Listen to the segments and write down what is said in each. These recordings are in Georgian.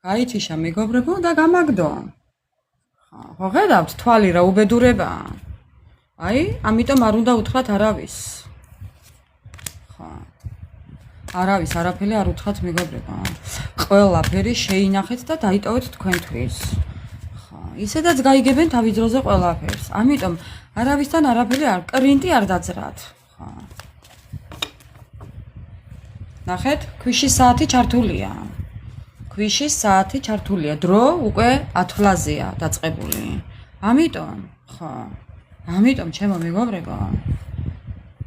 გაითიშა მეგობრებო და გამაგდო. ხო ხედავთ თვალი რა უბედურებაა. აი, ამიტომ არ უნდა უთხრათ არავის. ხო. არავის არაფერი არ უთხრათ მეგობრებო. ყველაფერი შეინახეთ და დაიტოვეთ თქვენთვის. ხო, ისედაც გაიგებენ თავის დროზე ყველაფერს. ამიტომ არავისთან არაფერი არ კრინტი არ დაძრათ. ხო. ნახეთ, ქვიშის საათი ჩართულია. ქვიშის საათი ჩართულია, დრო უკვე 10-ლაზეა დაწყებული. ამიტომ, ხო. ამიტომ ჩემო მეგობრებო,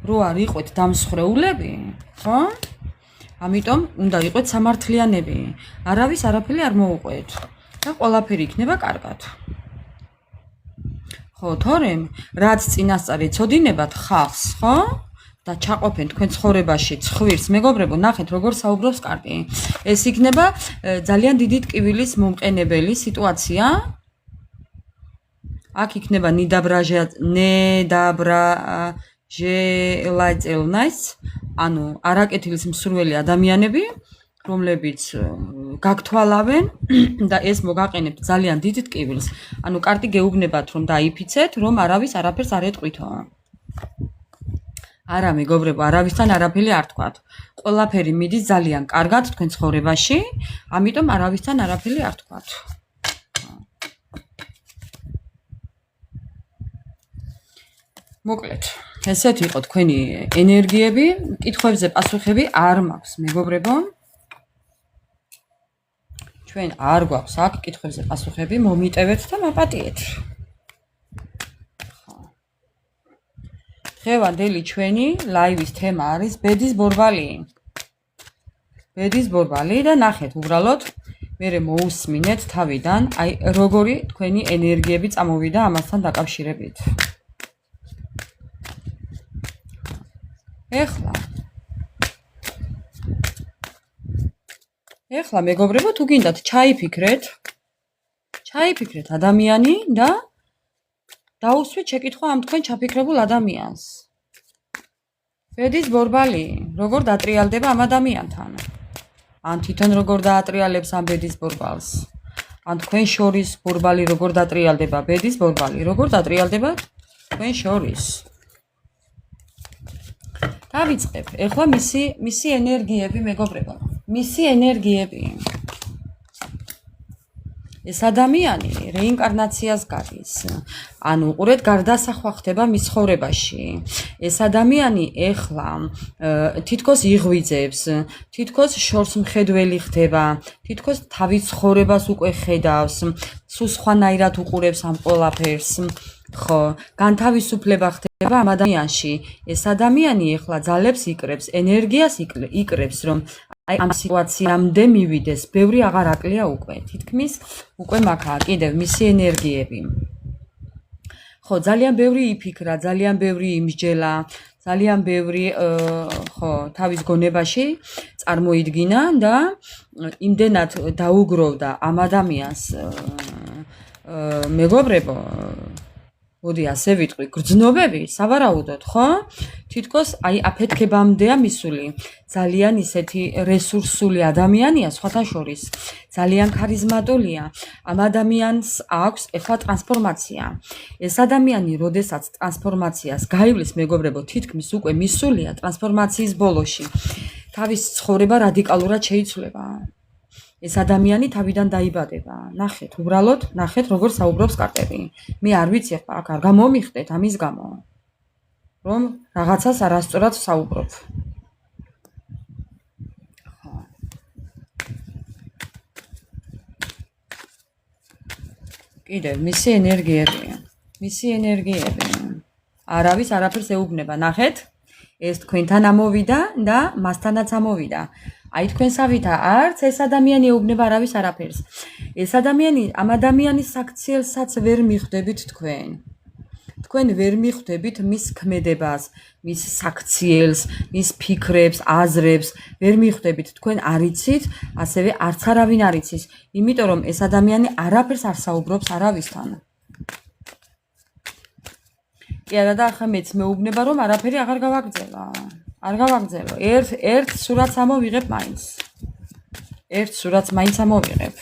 რო არ იყვეთ დამსხრეულები, ხო? ამიტომ უნდა იყვეთ სამართლიანები. არავის არაფერი არ მოუყვეთ და ყველაფერი იქნება კარგად. ხო, თორემ რაც წინასწარ ეცოდინებათ ხალხს, ხო? და ჩაყოფენ თქვენ ცხოვრებაში ცხვირს, მეგობრებო, ნახეთ როგორ საუბრობს კარტი. ეს იქნება ძალიან დიდი ტკივილის მომყენებელი სიტუაცია. აქ იქნება ნედაბრაჟელაძელნაის, ანუ არაკეთილის მსურველი ადამიანები, რომლებიც გაგთვალავენ და ეს მოგაყენებთ ძალიან დიდ ტკივილს. ანუ კარტი გეუბნებათ რომ დაიფიცეთ, რომ არავის არაფერს არ ეტყვითო. არა მეგობრებო, არავისთან არაფერი არ თქვათ. ყველაფერი მიდის ძალიან კარგად თქვენ ცხოვრებაში, ამიტომ არავისთან არაფერი არ თქვათ. მოკლედ, ესეთ იყო თქვენი ენერგიები, კითხვებზე პასუხები არ მაქვს მეგობრებო. ჩვენ არ გვაქვს აქ კითხვებზე პასუხები, მომიტევეთ და მოპატიეთ. დღევანდელი ჩვენი ლაივის თემა არის ბედის ბორბალი. ბედის ბორბალი და ნახეთ უბრალოდ მე მოусმინეთ თავიდან, აი როგორი თქვენი ენერგიები წამოვიდა ამასთან დაკავშირებით. ეხლა მეგობრებო, თუ გინდათ ჩაიფიქრეთ ადამიანი და დაუსვით შეკითხვა ამ თქვენ ჩაფიქრებულ ადამიანს. ბედის ბორბალი როგორ დატრიალდება ამ ადამიანთან? ან თვითონ როგორ დაატრიალებს ამ ბედის ბორბალს? ან თქვენ შორის ბორბალი როგორ დატრიალდება? ბედის ბორბალი როგორ დატრიალდება თქვენ შორის? დავიწყებ. ეხლა მისი ენერგიები მეგობრებო. მისი ენერგიები. ეს ადამიანი რეინკარნაციას გადის. ანუ უყურეთ, გარდასახვა ხდება მის ცხოვრებაში. ეს ადამიანი ეხლა თითქოს იღვიძებს, თითქოს შორს მხედველი ხდება, თითქოს თავის ცხოვრებას უკვე ხედავს, სულ სხვანაირად უყურებს ამ ყველაფერს. ხო, განთავისუფლება ხდება ამ ადამიანში. ეს ადამიანი ეხლა ძალებს იკრებს, ენერგიას იკრებს, რომ აი ამ სიტუაციამდე მივიდეს, ბევრი აღარ აკლია უკვე. თითქმის უკვე მაგაა კიდევ მისი ენერგიები. ხო, ძალიან ბევრი იფიქრა, ძალიან ბევრი იმსჯელა, ძალიან ბევრი ხო, თავის გონებაში წარმოიდგინა და იმდენად დაუგროვდა ამ ადამიანს მეგობრებო, მოდი ასე ვიტყვი, გრძნობები, სავარაუდოდ, ხო? თითქოს აი აფეთქებამდეა მისული. ძალიან ისეთი რესურსული ადამიანია, სხვათა შორის, ძალიან ქარიზმატულია. ამ ადამიანს აქვს ეხლა ტრანსფორმაცია. ეს ადამიანი, როდესაც ტრანსფორმაციას გაივლის, მეგობრებო, თითქმის უკვე მისულია ტრანსფორმაციის ბოლოში. თავის ცხოვრება რადიკალურად შეიცვლება. ეს ადამიანი თავიდან დაიბადება. ნახეთ, უბრალოდ, ნახეთ როგორ საუბრობს კარტები. მე არ ვიცი ახლა აქ არ გამომიხდეთ ამის გამო, რომ რაღაცას არასწორად საუბრობ. კიდევ მისი ენერგიები. არავის არაფერს ეუბნება. ნახეთ, ეს თქვენთან ამოვიდა და მასთანაც ამოვიდა. აი თქვენსავითა არც ეს ადამიანი ეუბნება არავის არაფერს. ეს ადამიანი, ამ ადამიანის საქციელსაც ვერ მიხვდებით თქვენ. თქვენ ვერ მიხვდებით მის ქმედებას, მის საქციელს, მის ფიქრებს, აზრებს, ვერ მიხვდებით. თქვენ არ იცით, ასევე არც არავინ არ იცის, იმიტომ რომ ეს ადამიანი არაფერს არ საუბრობს არავისთან. კი არა და ახლა მეც მეუბნება რომ არაფერი აღარ გავაგრძელო. არ გავაგრძელო. ერთ სურათს ამოვიღებ მაინც. ერთ სურათს მაინც ამოვიღებ.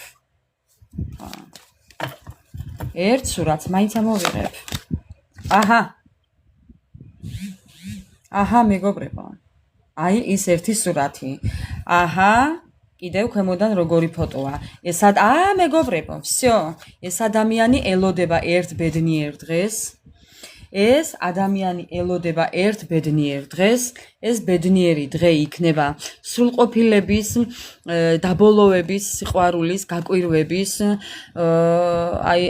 ერთ სურათს მაინც ამოვიღებ. აჰა, მეგობრებო. აი ის ერთი სურათი. კიდევ ქვემოდან როგორი ფოტოა. მეგობრებო, всё. ეს ადამიანი ელოდება ერთ ბედნიერ დღეს. ეს ადამიანი ელოდება ერთ ბედნიერ დღეს. ეს ბედნიერი დღე იქნება სრულყოფილების, დაბოლოების, სიყვარულის, გაკვირვების,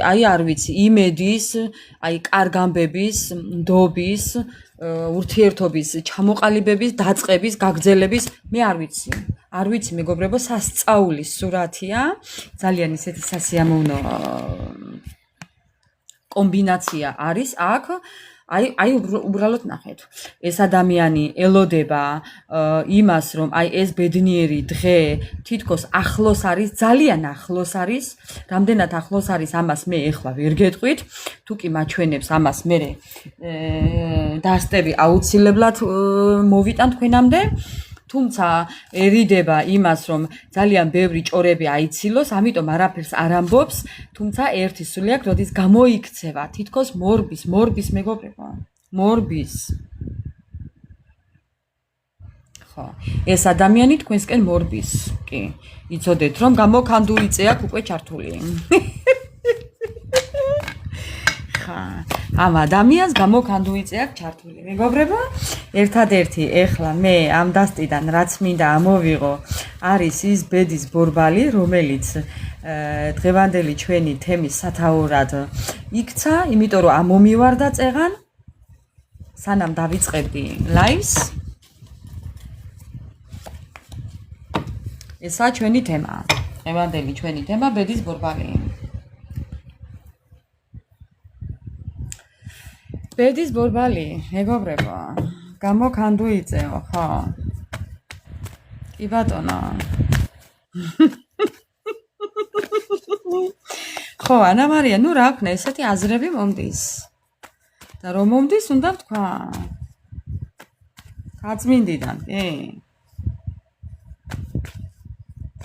აი არ ვიცი, იმედის, აი კარგ ამბების, ნდობის, ურთიერთობის ჩამოყალიბების, დაწყების, გაგრძელების, მე არ ვიცი. არ ვიცი, მეგობრებო, სასწაულის სურათია. ძალიან ისეთი სასიამოვნო კომბინაცია არის აქ. აი უბრალოდ ნახეთ. ეს ადამიანი ელოდება იმას, რომ აი ეს ბედნიერი დღე თითქოს ახლოს არის, ძალიან ახლოს არის. რამდენად ახლოს არის, ამას მე ეხლა ვერ გეტყვით. თუ კი მაჩვენებს ამას მე დასტები აუცილებლად მოვიტან თქვენამდე. თუმცა ერიდება იმას, რომ ძალიან ბევრი ჭორები აიცილოს, ამიტომ არაფერს არ ამბობს, თუმცა ერთი სული აქვს, როდის გამოიქცევა, თითქოს მორბის მეგობრებო, მორბის. ხო, ეს ადამიანი თქვენსკენ მორბის, კი. იცოდეთ, რომ გამოქანდუიწე აქვს უკვე ჩართული. ამ ადამიანს გამოქანდუიწე აქვს ჩართული. მეგობრებო, ერთადერთი ეხლა მე ამ დასტიდან რაც მინდა ამოვიღო, არის ის ბედის ბორბალი, რომელიც დღევანდელი ჩვენი თემის სათაურად იქცა, იმიტომ რომ ამომივარდა წეღან, სანამ დავიწყებდი ლაივს. ესაა ჩვენი თემა. დღევანდელი ჩვენი თემა ბედის ბორბალი. ბედის ბორბალი, მეგობრებო, გამოქანდუიწეო, ხო? კი ბატონო. ხო, ანა მარია, ნუ რა ვქნა, ესეთი აზრები მომდის. და რომ მომდის, უნდა ვთქვა. კაცმინდიდან, კი.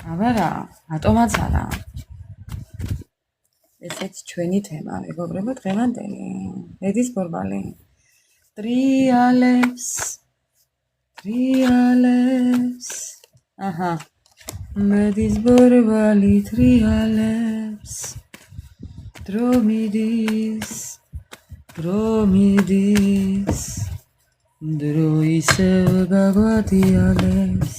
აბარა, ატომაც არა. ესეც ჩვენი თემა, მეგობრებო, დღევანდელი. ბედის ბორბალი. ტრიალებს. აჰა. ბედის ბორბალი ტრიალებს. დრომიდის. დრო ისევ გაგვადიალებს.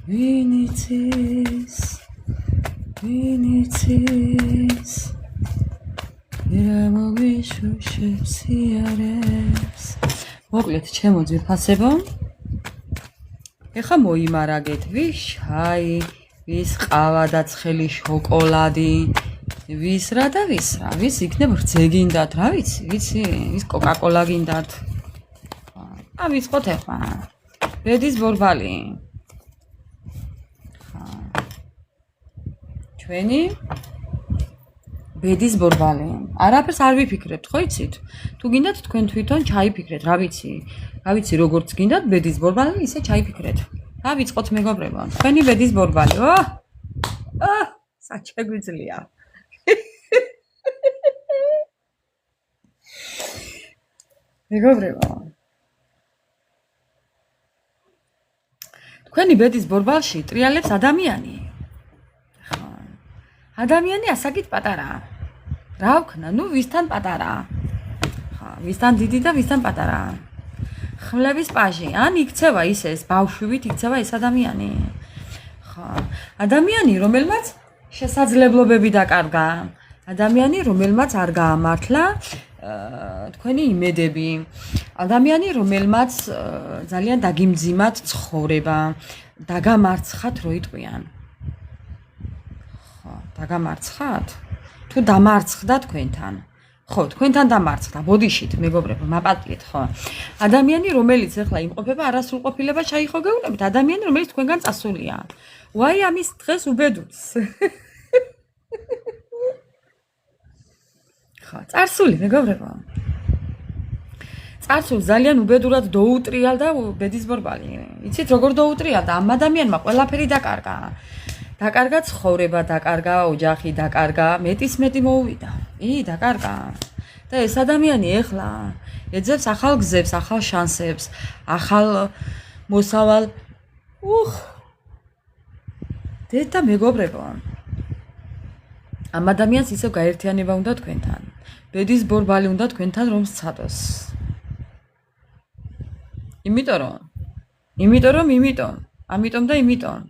ვინიცის რა მოგიშუშებს იარებს. მოკლედ, ჩემო ძვირფასებო, ეხა მოიმარაგეთ ვის შაი, ვის ყავა და ცხელი შოკოლადი, ვის რა და ვის რა, ვის იქნებ რძე გინდათ, რა ვიცი, ვის კოკაკოლა გინდათ. ვისყოთ ეხლა. ბედის ბორბალი. ჩვენი ბედის ბორბალი. არაფერს არ ვიფიქრებთ, ხო იცით? თუ გინდათ თქვენ თვითონ ჩაიფიქრეთ, რა ვიცი, როგორც გინდათ ბედის ბორბალი, ისე ჩაიფიქრეთ. დავიწყოთ მეგობრებო, თქვენი ბედის ბორბალი. საჩეგვიძლია. მეგობრებო. თქვენი ბედის ბორბალში ტრიალებს ადამიანი. ადამიანი ასაკით პატარაა. რა ვქნა, ნუ ვისთან პატარაა. ხა, ვისთან დიდი და ვისთან პატარაა. ხმლების პაჟი, ან იქცევა ისე ეს ბავშვივით იქცევა ეს ადამიანი. ხა, ადამიანი, რომელმაც შესაძლებლობები დაკარგა, ადამიანი, რომელმაც არ გაამართლა თქვენი იმედები, ადამიანი, რომელმაც ძალიან დაგიმძიმათ ცხოვრება, დაგამარცხათ რო იტყვიან. დაგამარცხათ? თუ დამარცხდა თქვენთან. ხო, თქვენთან დამარცხდა, ბოდიშით, მეგობრებო, მაპატიეთ, ხო. ადამიანი, რომელიც ახლა იმყოფება არასრულყოფილება ჩაიხო გეუბნებით, ადამიანი, რომელიც თქვენგან წასულია. ვაი ამის დღეს უბედურს. ხო, წარსული, მეგობრებო. წარსულ ძალიან უბედურად დაუტრიალდა ბედის ბორბალი. იცით, როგორ დაუტრიალდა? ამ ადამიანმა ყველაფერი დაკარგა. დაკარგა ცხოვრება, დაკარგა ოჯახი, დაკარგა მეტი მოუვიდა. დაკარგა. და ეს ადამიანი ეხლა ეძებს ახალ გზებს, ახალ შანსებს, ახალ მოსავალ. და მეგობრებო, ამ ადამიანს ისევ გაერთიანება უნდა თქვენთან. ბედის ბორბალი უნდა თქვენთან რომ სცადოს. ამიტომ და იმიტომ.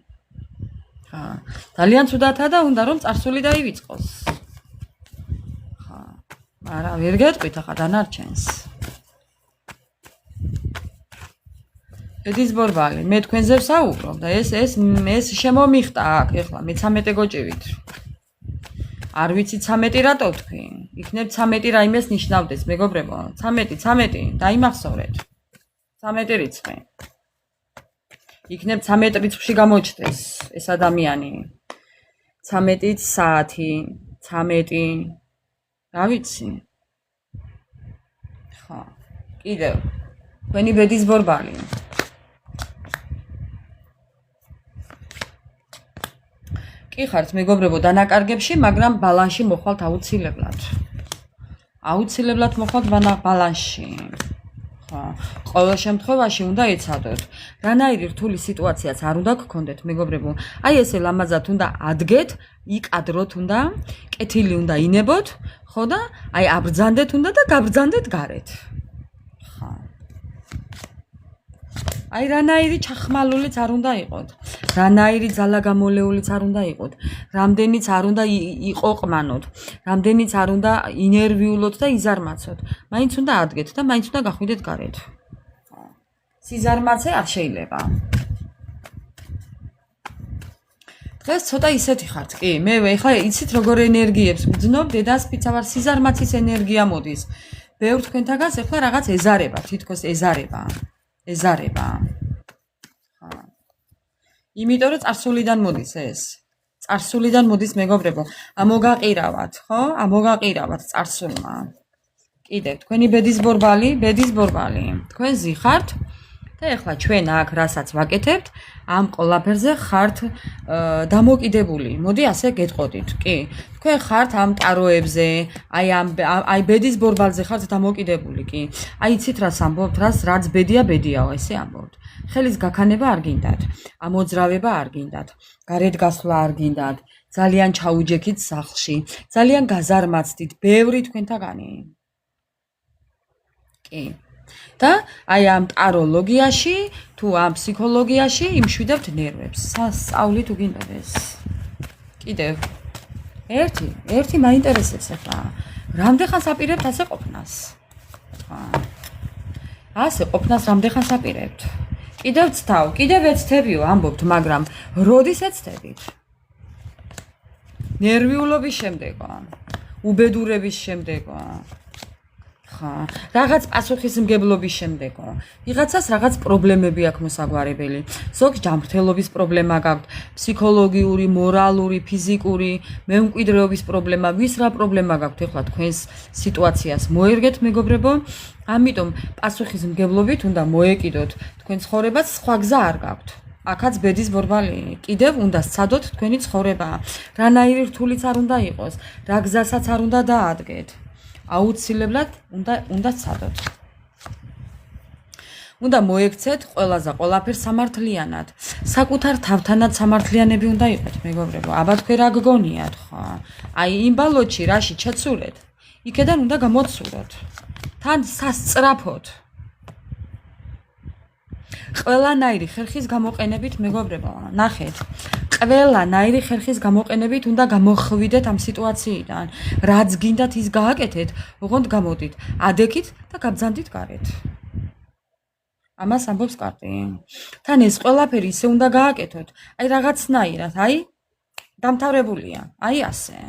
ძალიან ცუდათა და უნდა რომ წარსული დაივიწყოს. არა, ვერ გეტყვით ახლა დანარჩენს. ბედის ბორბალი, მე თქვენზე ვსაუბრობ და ეს შემომიხტა აქ ახლა მე 13 გოჭივით. არ ვიცი 13 რატო თქვი? იქნებ 13 რაიმეს ნიშნავდეს, მეგობრებო. 13 დაიმახსოვრეთ. 13 რიცხვი. იქნებ 13 რიცხვში გამოჩნდეს ეს ადამიანი. 13 საათი, 13 რა ვიცი. ხო, კიდევ თქვენი ბედის ბორბალი. კი ხართ მეგობრებო დანაკარგებში, მაგრამ ბალანსში მოხვალთ აუცილებლად. აუცილებლად მოხვალთ ბალანსში. ხო, ყოველ შემთხვევაში უნდა ეცადოთ. რანაირი რთული სიტუაციაც არ უნდა გქონდეთ, მეგობრებო. ესე ლამაზად უნდა ადგეთ, იკადროთ უნდა, კეთილი უნდა ინებოთ, ხო და აბრძანდეთ უნდა და გაბრძანდეთ გარეთ. ხო. რანაირი ჩახმალულიც არ უნდა იყოთ. რანაირი ძალაგამოლეულიც არ უნდა იყოთ. რამდენიც არ უნდა იყოყმანოთ. რამდენიც არ უნდა ინერვიულოთ და იზარმაცოთ. მაინც უნდა ადგეთ და მაინც უნდა გახვიდეთ გარეთ. სიზარმაცე არ შეიძლება. დღეს ცოტა ისეთი ხართ, კი, მე ეხლა იცით როგორ ენერგიებს ვძნობ, დედას ფიცავარ სიზარმაცის ენერგია მოდის. ბევრ თქვენთაგანს ეხლა რაღაც ეზარება, თითქოს ეზარება. იმიტომ რომ წარსულიდან მოდის ეს. წარსულიდან მოდის მეგობრებო. ამოგაყირავათ, ხო? ამოგაყირავათ წარსულმა. კიდე თქვენი ბედის ბორბალი. თქვენ ზიხართ და ეხლა ჩვენ აქ რასაც ვაკეთებთ, ამ ყველაფერზე ხართ დამოკიდებული. მოდი ასე გეტყოდით, კი. თქვენ ხართ ამ ტაროებზე, აი ბედის ბორბალზე ხართ დამოკიდებული, კი. იცით რას ამბობთ, რაც ბედიაო, ესე ამბობთ. ხელის გაქანება არ გინდათ, ამოძრავება არ გინდათ, გარეთ გასვლა არ გინდათ, ძალიან ჩაუჯექით სახლში, ძალიან გაზარმაცდით, ბევრი თქვენთაგანი. კი. და ამ ტაროლოგიაში თუ ამ ფსიქოლოგიაში იმშვიდებთ ნერვებს. სასწაული თუ გინდოდეს. კიდევ ერთი მაინტერესებს ახლა. რამდენ ხანს აპირებთ ასე ყოფნას? ასე ყოფნას რამდენ ხანს აპირებთ? კიდევ ეცთებიო ამბობთ, მაგრამ როდის ეცთებით? ნერვიულობის შემდეგო, უბედურების შემდეგო. ხა, რაღაც პასუხისმგებლობის შემდეგო. ვიღაცას რაღაც პრობლემები აქვს მოსაგვარებელი. ზოგ ჯანმრთელობის პრობლემა გაქვთ, ფსიქოლოგიური, მორალური, ფიზიკური, მემკვიდრეობის პრობლემა, ვის რა პრობლემა გაქვთ ახლა თქვენს სიტუაციას მოერგეთ მეგობრებო. ამიტომ პასუხისმგებლობით უნდა მოეკიდოთ თქვენ ცხოვრებას, სხვა გზა არ გაქვთ. აქაც ბედის ბორბალი. კიდევ უნდა სცადოთ თქვენი ცხოვრება. რანაირი რთულიც არ უნდა იყოს, რა გზასაც არ უნდა დაადგეთ. აუცილებლად უნდა სცადოთ. უნდა მოექცეთ ყველაფერს სამართლიანად. საკუთარ თავთანაც სამართლიანები უნდა იყოთ, მეგობრებო. აბა თქვენ რა გგონიათ, ხო? იმ ბალოჩი რაში ჩეცურეთ, იქედან უნდა გამოცუროთ. თან სასწრაფოდ. ყველანაირი ხერხის გამოყენებით, მეგობრებო, ნახეთ. ყველანაირი ხერხის გამოყენებით უნდა გამოხვიდეთ ამ სიტუაციიდან. რაც გინდათ ის გააკეთეთ, ოღონდ გამოდით, ადექით და გაბრძანდით გარეთ. ამას ამბობს კარტი. თან ეს ყველაფერი ისე უნდა გააკეთოთ, რაღაცნაირად, დამთავრებულია, ასე.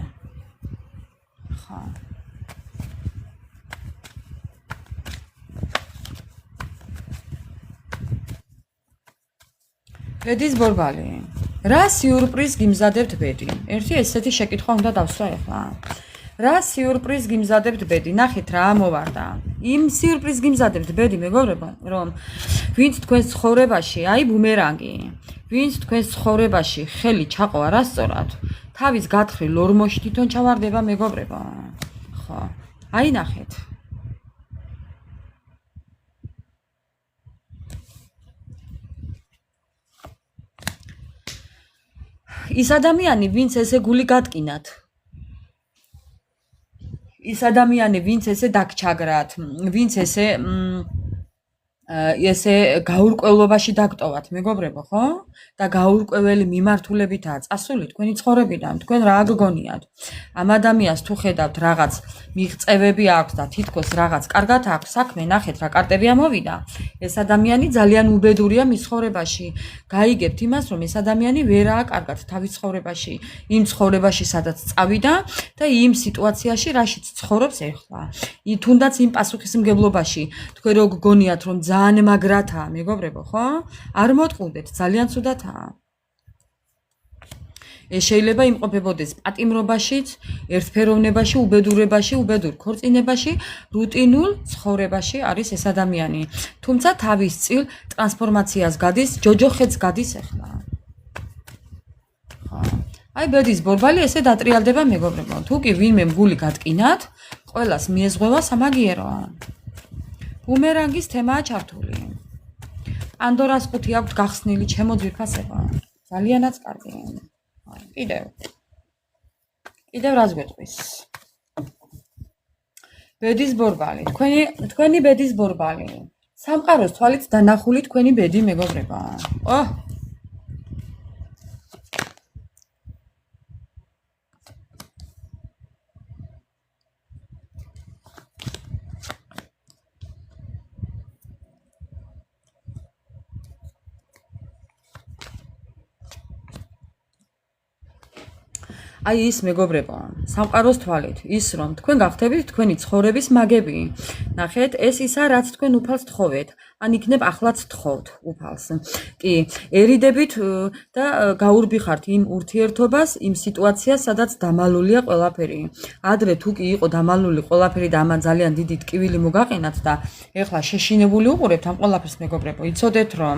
ხა. ბედის ბორბალი. რა სიურპრიზ გიმზადებთ ბედი? ერთი ესეთი შეკითხვა უნდა დავსვა ახლა. რა სიურპრიზ გიმზადებთ ბედი? ნახეთ რა ამოვარდა. იმ სიურპრიზ გიმზადებთ ბედი, მეგობრებო, რომ ვინც თქვენს ცხოვრებაში, ბუმერანგი, ვინც თქვენს ცხოვრებაში ხელი ჩაყო არასწორად, თავის გათხრილ ორმოში თვითონ ჩავარდება მეგობრებო. ხო, აი ნახეთ. ის ადამიანი, ვინც ესე გული გატკინათ, ის ადამიანი, ვინც ესე დაგჩაგრათ, ვინც ესე გაურკვევლობაში დაგტოვათ, მეგობრებო, ხო? და გაურკვეველი მიმართულებითაა წასული თქვენი ცხოვრებიდან, თქვენ რა გგონიათ? ამ ადამიანს თუ ხედავთ რაღაც მიღწევები აქვს და თითქოს რაღაც კარგად აქვს საქმე, ნახეთ რა კარტები ამოვიდა. ეს ადამიანი ძალიან უბედურია მის ცხოვრებაში. გაიგებთ იმას, რომ ეს ადამიანი ვერაა კარგად თავის ცხოვრებაში, იმ ცხოვრებაში, სადაც წავიდა და იმ სიტუაციაში, რაშიც ცხოვრობს ახლა. თუნდაც იმ პასუხისმგებლობაში, თქვენ რო გგონიათ, რომ ძალიან მაგრათაა, მეგობრებო, ხო? არ მოტყუდეთ, ძალიან ცუდათაა. ეს შეიძლება იმყოფებოდეს პატიმრობაშიც, ერთფეროვნებაში, უბედურებაში, უბედურ ქორწინებაში, რუტინულ ცხოვრებაში არის ეს ადამიანი. თუმცა თავის წილ ტრანსფორმაციას გადის, ჯოჯოხეთს გადის ახლა. ხო. აი ბედის ბორბალი ესე დატრიალდება მეგობრებო. თუ კი ვინმე გული გატკინათ, ყველას მიეზღვევა სამაგიეროა. ბუმერანგის თემაა ჩართული. პანდორას ყუთი აქვს გახსნილი ჩემო ძვირფასებო. ძალიანაც კარგი. კიდევ რას გვეტყვის? ბედის ბორბალი. თქვენი ბედის ბორბალი. სამყაროს თვალით დანახული თქვენი ბედი მეგობრებო. აი ის მეგობრებო, სამყაროს თვალით, ის რომ თქვენ გახდებით თქვენი ცხოვრების მაგები. ნახეთ, ეს ისა რაც თქვენ უფალს თხოვეთ, ან იქნებ ახლაც თხოვთ უფალს. კი, ერიდებით და გაურბიხართ იმ ურთიერთობას, იმ სიტუაციას, სადაც დამალულია ყველაფერი. ადრე თუ კი იყო დამალული ყველაფერი და ამან ძალიან დიდი ტკივილი მოგაყენათ და ეხლა შეშინებული უყურებთ ამ ყველაფერს მეგობრებო, იცოდეთ რომ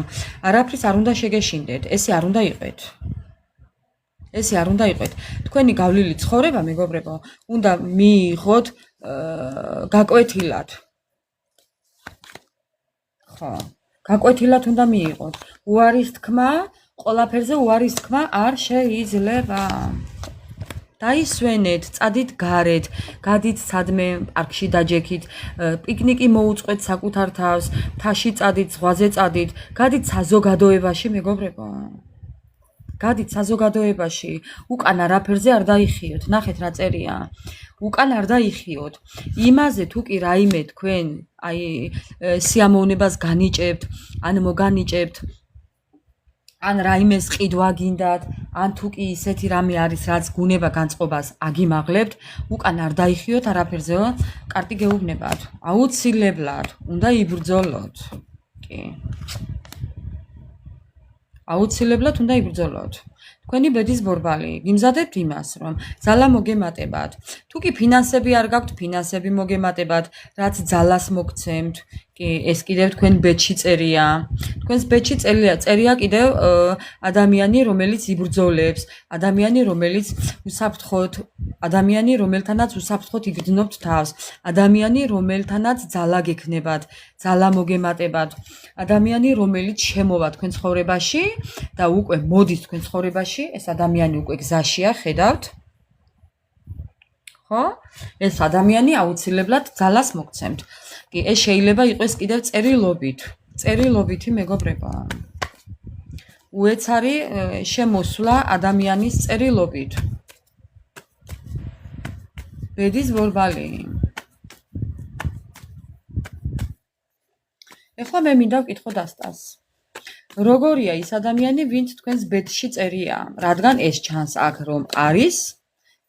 არაფრის არ უნდა შეგეშინდეთ, ესე არ უნდა იყეთ. ესე არ უნდა იყეთ. თქვენი გავლილი ცხოვრება, მეგობრებო, უნდა მიიღოთ გაკვეთილად. ხო, გაკვეთილად უნდა მიიღოთ. უარის თქმა, ყველაფერზე უარის თქმა არ შეიძლება. დაისვენეთ, წადით გარეთ, გადით სადმე პარკში დაჯექით, პიკნიკი მოუწყვეთ საკუთარ თავს, მთაში წადით, ზღვაზე წადით, გადით საზოგადოებაში, მეგობრებო. გადით საზოგადოებაში, უკან არაფერზე არ დაიხიოთ. ნახეთ რა წერია. უკან არ დაიხიოთ. იმაზე თუ კი რაიმე თქვენ აი სიამოვნებას განიჭებთ, ან მოგანიჭებთ, ან რაიმეს ყიდვა გინდათ, ან თუ კი ისეთი რამე არის, რაც გუნება განწყობას აგიმაღლებთ, უკან არ დაიხიოთ არაფერზეო, კარტი გეუბნებათ. აუცილებლად უნდა იბრძოლოთ. კი. აუცილებლად უნდა იბრძოლოთ. თქვენი ბედის ბორბალი, გიმზადებთ იმას, რომ ძალა მოგემატებათ. თუ კი ფინანსები არ გაქვთ, ფინანსები მოგემატებათ, რაც ძალას მოგცემთ. კი, ეს კიდევ თქვენ ბედში წერია. თქვენს ბედში წერია კიდევ ადამიანი, რომელიც იბრძოლებს, ადამიანი, რომელიც უსაფრთხოდ, ადამიანი, რომელთანაც უსაფრთხოდ იგრძნობთ თავს, ადამიანი, რომელთანაც ძალა გექნებათ, ძალა მოგემატებათ, ადამიანი, რომელიც შემოვა თქვენ ცხოვრებაში და უკვე მოდის თქვენ ცხოვრებაში, ეს ადამიანი უკვე გზაშია, ხედავთ? ხო? ეს ადამიანი აუცილებლად ძალას მოგცემთ. კი, ეს შეიძლება იყოს კიდევ წერილობითი მეგობრებო. უეცარი შემოსვლა ადამიანის წერილობით. ბედის ბორბალი. ეხლა მე მინდა ვკითხო დასტას. როგორია ის ადამიანი, ვინც თქვენს ბედში წერია, რადგან ეს ჩანს აქ რომ არის,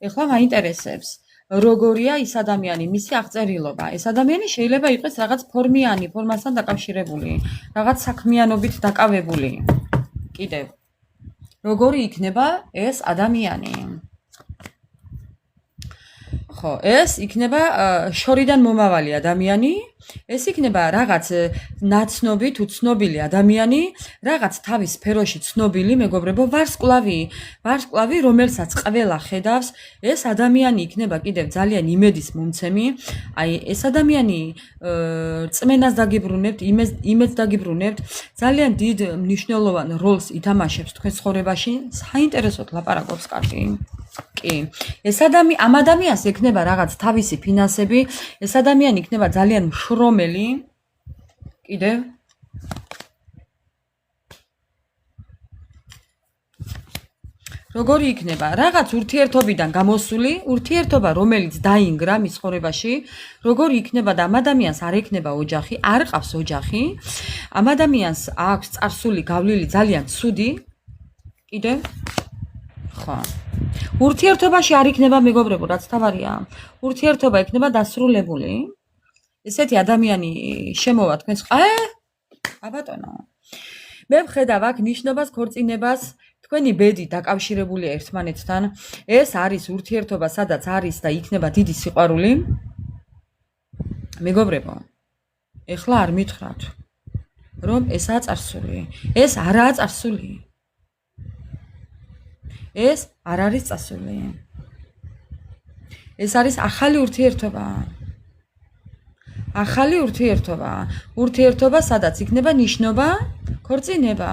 ეხლა მაინტერესებს. როგორია ის ადამიანი, მისი აღწერილობა. ეს ადამიანი შეიძლება იყოს რაღაც ფორმიანი, ფორმასთან დაკავშირებული, რაღაც საქმიანობით დაკავებული. კიდევ. როგორი იქნება ეს ადამიანი? ხო, ეს იქნება შორიდან მომავალი ადამიანი, ეს იქნება რაღაც ნაცნობი თუ ცნობილი ადამიანი, რაღაც თავის სფეროში ცნობილი, მეგობრებო, ვარსკვლავი, რომელსაც ყველა ხედავს, ეს ადამიანი იქნება კიდევ ძალიან იმედის მომცემი, აი ეს ადამიანი წმენას დაგიბრუნებთ, იმედს დაგიბრუნებთ, ძალიან დიდ მნიშვნელოვან როლს ითამაშებს თქვენ ცხოვრებაში, საინტერესოდ ლაპარაკობს კარგი. კი, ამ ადამიანს ექნება რაღაც თავისი ფინანსები, ეს ადამიანი იქნება ძალიან მშრომელი. კიდევ როგორი იქნება? რაღაც ურთიერთობიდან გამოსული, ურთიერთობა, რომელიც დაინგრა მის ცხოვრებაში, როგორი იქნება და ამ ადამიანს არ ექნება ოჯახი, არ ყავს ოჯახი. ამ ადამიანს აქვს წარსული გავლილი ძალიან ცუდი. კიდევ ხო. ურთიერთობაში არ იქნება მეგობრებო, რაც თავარია. ურთიერთობა იქნება დასრულებული. ესეთი ადამიანი შემოვა თქვენს აბატონო. მე ვხედავ აქ ნიშნობას, ქორწინებას, თქვენი ბედი დაკავშირებულია ერთმანეთთან. ეს არის ურთიერთობა, სადაც არის და იქნება დიდი სიყვარული. მეგობრებო, ეხლა არ მითხრათ, რომ ესაა წარსული. ეს არაა წარსული. ეს არ არის წასული. ეს არის ახალი ურთიერთობა. ახალი ურთიერთობა. ურთიერთობა, სადაც იქნება ნიშნობა, ქორწინება.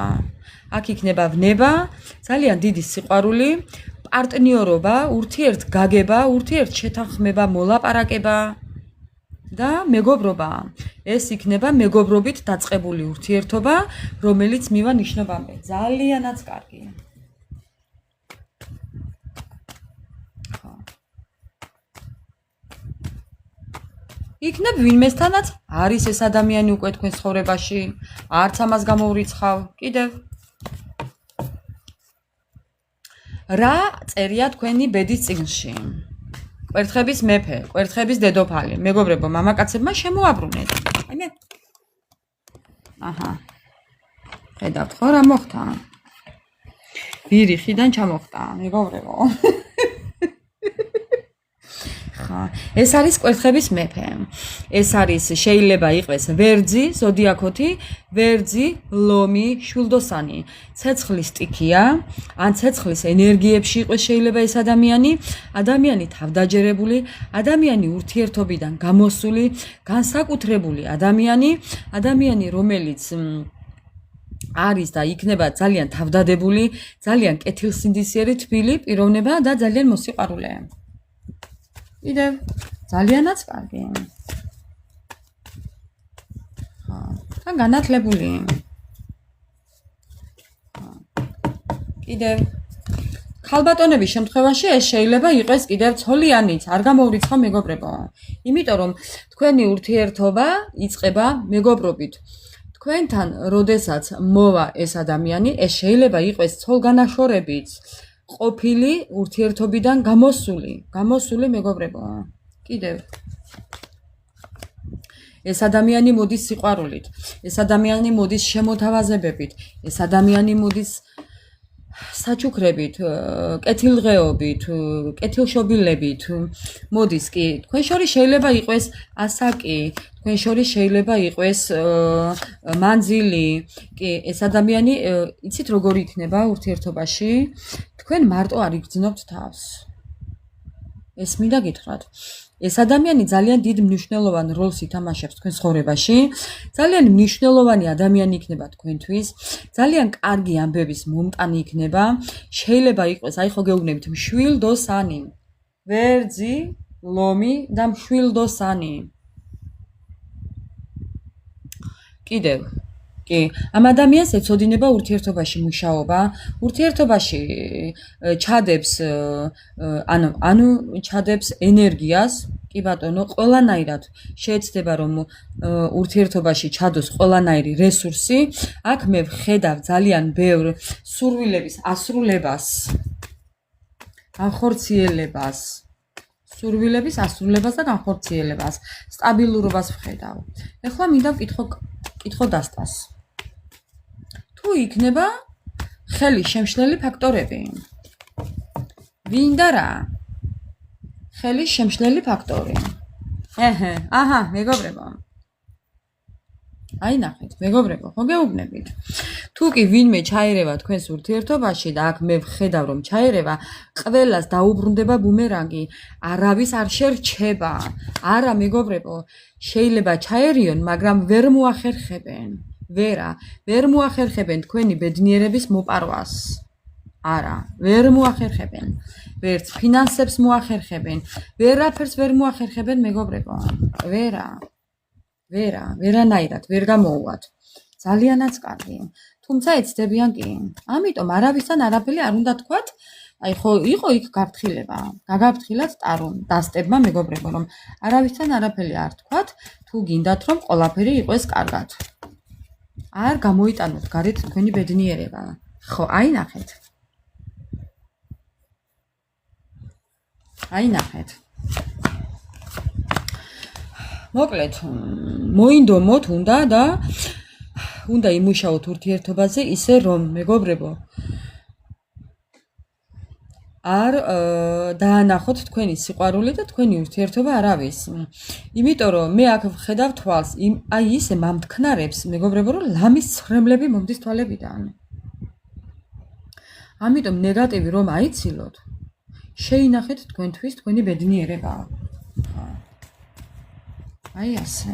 აქ იქნება ვნება, ძალიან დიდი სიყვარული, პარტნიორობა, ურთიერთგაგება, ურთიერთშეთანხმება, მოლაპარაკება და მეგობრობა. ეს იქნება მეგობრობით დაწყებული ურთიერთობა, რომელიც მივა ნიშნობამდე. ძალიანაც კარგი. იქნებ ვინმესთანაც არის ეს ადამიანი უკვე თქვენ ცხოვრებაში, არც ამას გამოვრიცხავ. კიდევ რა წერია თქვენი ბედის წიგნში? კვერთხების მეფე, კვერთხების დედოფალი. მეგობრებო, მამაკაცებმა შემოაბრუნეთ. აი მე. აჰა. ხედავთ ხო რა მოხდა? ვირი ხიდან ჩამოხდა, მეგობრებო. ეს არის კვერთხების მეფე. ეს არის შეიძლება იყოს ვერძი, ზოდიაქოთი, ვერძი, ლომი, შვილდოსანი. ცეცხლის სტიქია, ან ცეცხლის ენერგიებში იყოს შეიძლება ეს ადამიანი, ადამიანი თავდაჯერებული, ადამიანი ურთიერთობიდან გამოსული, განსაკუთრებული ადამიანი, რომელიც არის და იქნება ძალიან თავდადებული, ძალიან კეთილსინდისიერი, თბილი პიროვნება და ძალიან მოსიყვარულე. კიდევ ძალიანაც კარგი. და განათლებული. კიდევ ქალბატონების შემთხვევაში ეს შეიძლება იყოს კიდევ ცოლიანიც, არ გამოვრიცხავ მეგობრებო. იმიტომ რომ თქვენი ურთიერთობა იწყება მეგობრობით. თქვენთან როდესაც მოვა ეს ადამიანი, ეს შეიძლება იყოს ცოლგანაშორებით. ყოფილი ურთიერთობიდან გამოსული მეგობრებო. კიდევ ეს ადამიანი მოდის სიყვარულით, ეს ადამიანი მოდის შემოთავაზებებით, ეს ადამიანი მოდის საჩუქრებით, კეთილდღეობით, კეთილშობილებით, მოდის კი. თქვენ შორის შეიძლება იყოს ასაკი, თქვენ შორის შეიძლება იყოს მანძილი, კი, ეს ადამიანი, იცით როგორი იქნება ურთიერთობაში? თქვენ მარტო არ იგრძნობთ თავს. ეს მინდა გითხრათ. ეს ადამიანი ძალიან დიდ მნიშვნელოვან როლს ითამაშებს თქვენ ცხოვრებაში. ძალიან მნიშვნელოვანი ადამიანი იქნება თქვენთვის. ძალიან კარგი ამბების მომტანი იქნება. შეიძლება იყოს, აი ხო გეუბნებით, მშვილდოსანი. ვერძი, ლომი და მშვილდოსანი. კიდევ კი, ამ ადამიანს ეწოდინება ურთიერთობაში მუშაობა, ურთიერთობაში ჩადებს, ანუ ჩადებს ენერგიას, კი ბატონო, ყველანაირად შეეცდება რომ ურთიერთობაში ჩადოს ყველანაირი რესურსი, აქ მე ვხედავ ძალიან ბევრ სურვილების ასრულებას, განხორციელებას, სურვილების ასრულებას და განხორციელებას, სტაბილურობას ვხედავ. ეხლა მინდა ვკითხო დასტას. თუ იქნება ხელი შემშლელი ფაქტორები. ვინ და რა? ხელის შემშლელი ფაქტორი. აჰა, მეგობრებო. აი ნახეთ, მეგობრებო, ხო გეუბნებით. თუ კი ვინმე ჩაერევა თქვენს ურთიერთობაში და აქ მე ვხედავ რომ ჩაერევა, ყველას დაუბრუნდება ბუმერანგი, არავის არ შერჩება. არა, მეგობრებო, შეიძლება ჩაერიონ, მაგრამ ვერ მოახერხებენ. ვერ მოახერხებენ თქვენი ბედნიერების მოპარვას. არა, ვერ მოახერხებენ. ვერც ფინანსებს მოახერხებენ, ვერაფერს ვერ მოახერხებენ, მეგობრებო. ვერანაირად ვერ გამოუვათ. ძალიანაც კარგი. თუმცა ეცდებიან კი. ამიტომ არავისთან არაფერი არ უნდა თქვათ. აი ხო იყო იქ გაფრთხილება. გაგაფრთხილათ დასტებმა მეგობრებო, რომ არავისთან არაფერი არ თქვათ, თუ გინდათ რომ ყველაფერი იყოს კარგად. არ გამოიტანოთ გარეთ თქვენი ბედნიერება. ხო, აი ნახეთ. აი ნახეთ. მოკლედ, მოინდომოთ უნდა იმუშაოთ ურთიერთობაზე ისე რომ მეგობრებო არ დაანახოთ თქვენი სიყვარული და თქვენი ურთიერთობა არავის. იმიტომ რომ მე აქ ვხედავ თვალს, აი ისე მამთქნარებს, მეგობრებო, რომ ლამის ცხრემლები მომდის თვალებიდან. ამიტომ ნეგატივი რომ აიცილოთ, შეინახეთ თქვენთვის თქვენი ბედნიერება. აი ასე.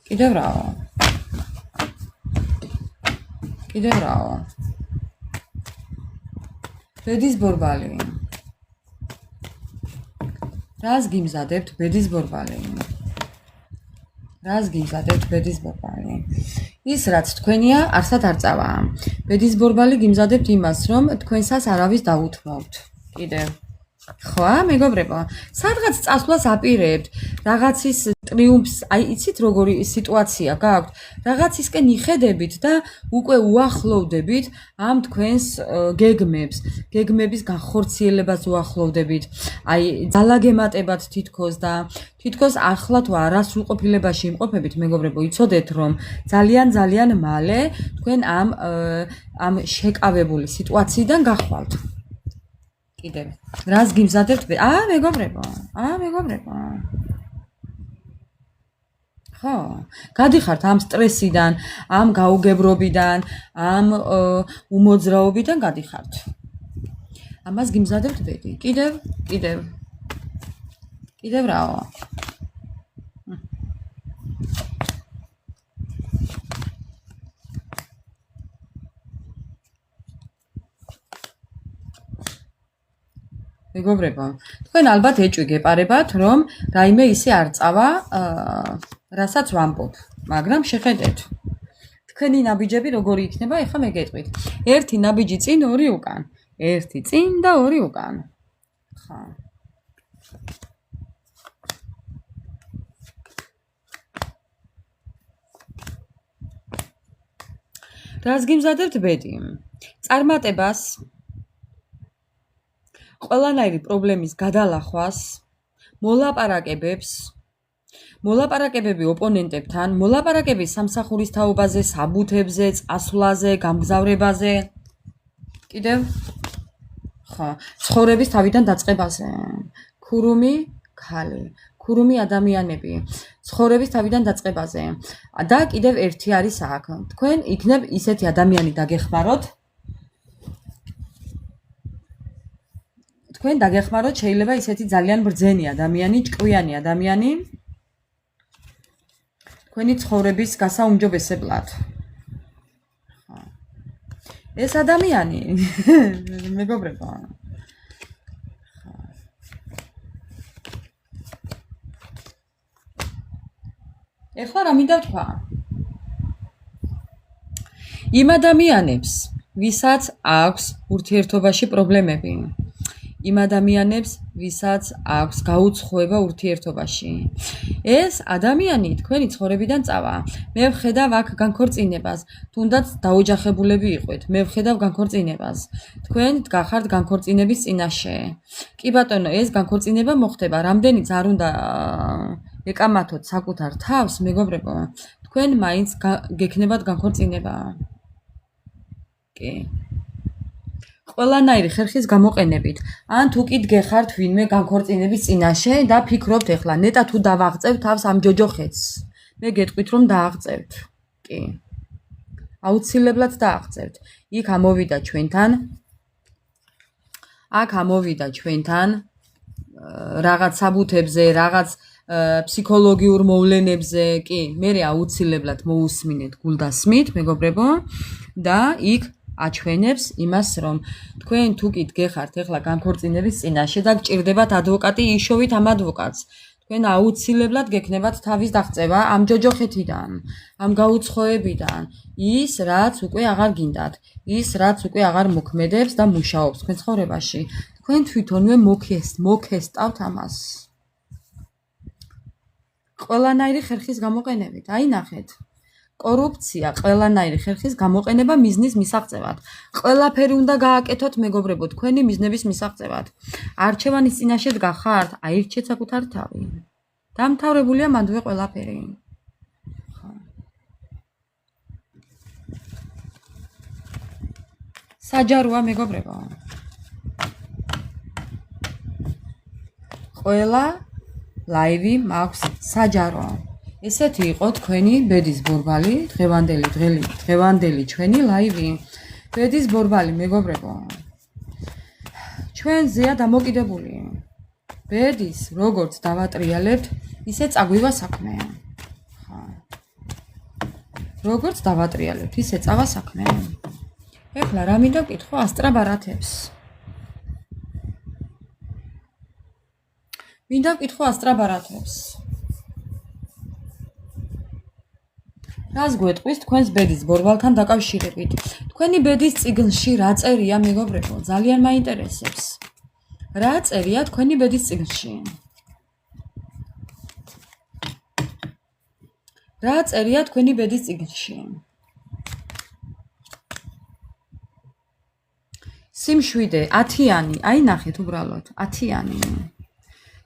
კიდევ რაო. ბედის ბორბალი. რას გიმზადებთ ბედის ბორბალი? ის რაც თქვენია, არსად არ წავა. ბედის ბორბალი გიმზადებთ იმას, რომ თქვენსას არავის დაუთმობთ. კიდევ ხო, მეგობრებო, სადღაც წასვლას აპირებთ, რაღაცის ტრიუმფს, აი იცით როგორი სიტუაცია გაქვთ, რაღაცისკენ იხედებით და უკვე უახლოვდებით ამ თქვენს გეგმების განხორციელებას უახლოვდებით. აი ძალა გემატებათ თითქოს ახლა თუ არასრულყოფილებაში იმყოფებით, მეგობრებო, იცოდეთ რომ ძალიან მალე თქვენ ამ შეკავებული სიტუაციიდან გახვალთ. კიდევ რას გიმზადებთ? მეგობრებო. ხო, გადიხართ ამ სტრესიდან, ამ გაუგებრობიდან, ამ უმოძრაობიდან გადიხართ. ამას გიმზადებთ ბედი. კიდევ რაო. მეგობრებო, თქვენ ალბათ ეჭვი გეპარებათ, რომ რაიმე ისე არ წავა, რასაც ვამბობ, მაგრამ შეხედეთ. თქვენი ნაბიჯები როგორი იქნება, ეხლა მე გეტყვით. ერთი ნაბიჯი წინ, ორი უკან. ერთი წინ და ორი უკან. ხა. რას გიმზადებთ ბედი? წარმატებას, ყველანაირი პრობლემის გადალახვას, მოლაპარაკებები ოპონენტებთან, მოლაპარაკები სამსახურის თაობაზე, საბუთებზე, წასვლაზე, გამგზავრებაზე. კიდევ? ხო, ცხოვრების თავიდან დაწყებაზე. ქურუმი ქალი, ქურუმი ადამიანები, ცხოვრების თავიდან დაწყებაზე. და კიდევ ერთი არის აქ. თქვენ იქნებ ისეთი ადამიანი დაგეხმაროთ, თქვენ დაგეხმაროთ, შეიძლება ისეთი ძალიან ბრძენი ადამიანი, ჭკვიანი ადამიანი თქვენი ცხოვრების გასაუმჯობესებლად. ეს ადამიანი მეგობრებო. ეხლა რა მინდა ვთქვა? იმ ადამიანებს, ვისაც აქვს ურთიერთობაში პრობლემები, იმ ადამიანებს, ვისაც აქვს გაუცხოება ურთიერთობაში. ეს ადამიანი თქვენი ცხოვრებიდან წავა. მე ვხედავ აქ განქორწინებას, თუნდაც დაოჯახებულები იყვეთ. მე ვხედავ განქორწინებას. თქვენ დგახართ განქორწინების წინაშე. კი ბატონო, ეს განქორწინება მოხდება. რამდენიც არ უნდა ეკამათოთ საკუთარ თავს, მეგობრებო, თქვენ მაინც გექნებათ განქორწინება. კი. ყველანაირი ხერხის გამოყენებით. ან თუ კი დგეხართ ვინმე განქორწინების წინაშე და ფიქრობთ ეხლა ნეტა თუ დავაღწევ თავს ამ ჯოჯოხეთს. მე გეტყვით რომ დააღწევთ. კი. აუცილებლად დააღწევთ. იქ ამოვიდა ჩვენთან რაღაც საბუთებზე, რაღაც ფსიქოლოგიურ მოვლენებზე, კი, მე აუცილებლად მოусმინეთ გულდასმით, მეგობრებო, და იქ აჩვენებს იმას, რომ თქვენ თუ კი დგეხართ ეხლა განქორწინების წინაშე და გჭირდებათ ადვოკატი, იშოვით ამ ადვოკატს. თქვენ აუცილებლად გექნებათ თავის დაღწევა ამ ჯოჯოხეთიდან, ამ გაუცხოებიდან, ის რაც უკვე აღარ გინდათ, ის რაც უკვე აღარ მოქმედებს და მუშაობს თქვენ ცხოვრებაში. თქვენ თვითონვე მოგესტავთ ამას. ყველანაირი ხერხის გამოყენებით, აი ნახეთ. კორუფცია, ყველანაირი ხერხის გამოყენება მიზნის მისაღწევად. ყველაფერი უნდა გააკეთოთ, მეგობრებო, თქვენი მიზნების მისაღწევად. არჩევანის წინაშე დგახართ, აირჩეთ საკუთარ თავი. დამთავრებულია მანდვე ყველაფერი. საჯაროა, მეგობრებო. ყველა ლაივი მაქვს საჯარო. ესეთი იყო თქვენი ბედის ბორბალი, დღევანდელი ჩვენი ლაივი. ბედის ბორბალი, მეგობრებო. ჩვენზეა დამოკიდებული. ბედის როგორც დავატრიალებთ, ისე წაგვივა საქმე. როგორც დავატრიალებთ, ისე წავა საქმე. ეხლა რა მინდა ვკითხო ასტრაბარათებს. მინდა ვკითხო ასტრაბარათებს. რას გვეტყვის თქვენს ბედის ბორბალთან დაკავშირებით? თქვენი ბედის წიგნში რა წერია, მეგობრებო? ძალიან მაინტერესებს. რა წერია თქვენი ბედის წიგნში? რა წერია თქვენი ბედის წიგნში? სიმშვიდე, 10-იანი, აი ნახეთ უბრალოდ, 10-იანი.